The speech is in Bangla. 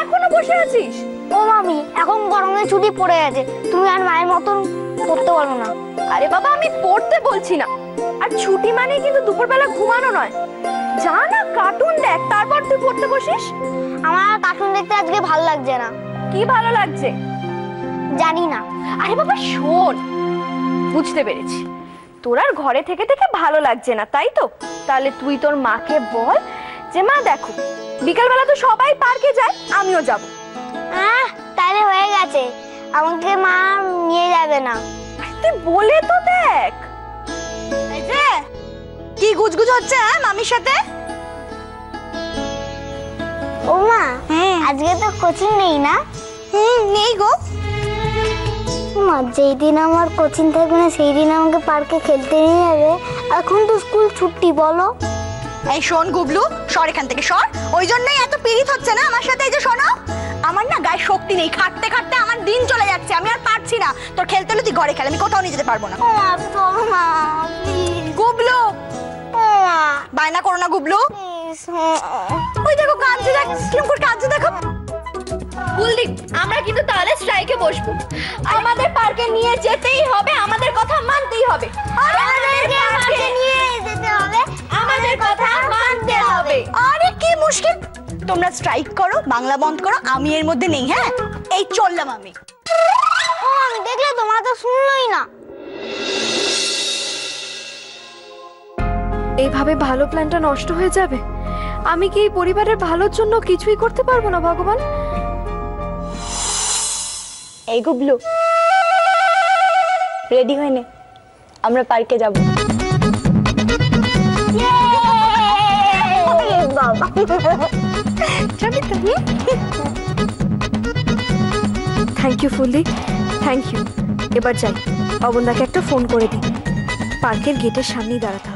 এখনো বসে আছিস? ও মামি, এখন গরমের ছুটি পড়ে গেছে, তুমি আর মায়ের মতন পড়তে পারো না। আরে বাবা, আমি পড়তে বলছি না। আর ছুটি মানে কিন্তু দুপুরবেলা ঘুমানো নয়। যা না কার্টুন দেখ, তারপর তুই পড়তে বসিস। আমার আর কার্টুন দেখতে আজকে ভালো লাগছে না। কি ভালো লাগছে? জানি না। আরে বাবা শোন, বুঝতে পেরেছি, তোর আর ঘরে থেকে থেকে ভালো লাগছে না, তাই তো? তাহলে তুই তোর মাকে বল যে মা দেখো, বিকালবেলা তো সবাই পার্কে যায়, আমিও যাব। তাহলে হয়ে গেছে, আমাকে মা নিয়ে যাবে না। তুই বলে তো দেখ। এই যে কি গুজগুজ হচ্ছে মামির সাথে? ও মা, আজকে তো কোচিং নেই না? নেই গো। মা, যেই দিন আমার কোচিং থাকবে না সেই দিন আমাকে পার্কে খেলতে নিয়ে যাবে। এখন তো স্কুল ছুটি, বলো। এই শোন গুবলু, সর এখান থেকে সর। ওই জন্যই এত পীড়িত হচ্ছে না আমার সাথে। এই যে শোনো, আমার না গায়ে শক্তি নেই, খাটতে খাটতে আমার দিন চলে যাচ্ছে, আমি আর পারছি না। তোর খেলতে হলে তুই ঘরে খেল, আমি কোথাও নিয়ে যেতে পারবো না। ও মা, চলো মা, প্লিজ। গুবলু, ও মা, বায়না করো না গুবলু। প্লিজ। ওই দেখো কাঁদছে, দেখ কিরকম করে কাঁদছে, দেখো। কুলদীপ, আমরা কিন্তু তাহলে স্ট্রাইকে বসবো। আমাদের পার্কে নিয়ে যেতেই হবে, আমাদের কথা মানতেই হবে। আমাদেরকে পার্কে নিয়ে যেতে হবে, আমাদের কথা মানতে হবে। আরে কি মুশকিল, তোমরা স্ট্রাইক করো, বাংলা বন্ধ করো, আমি এর মধ্যে নেই। হ্যাঁ, এই চললাম আমি। ও আমি দেখলে তোমার তো শুনলোই না। এইভাবে ভালো প্ল্যানটা নষ্ট হয়ে যাবে। আমি কি এই পরিবারের ভালোর জন্য কিছুই করতে পারবো না ভগবান? এই গুবলু, রেডি হয়ে নে, আমরা পার্কে যাব। থ্যাংক ইউ ফুলদি, থ্যাংক ইউ। এবার যাই, অবন্দাকে একটা ফোন করে দিই, পার্কের গেটের সামনেই দাঁড়াতে।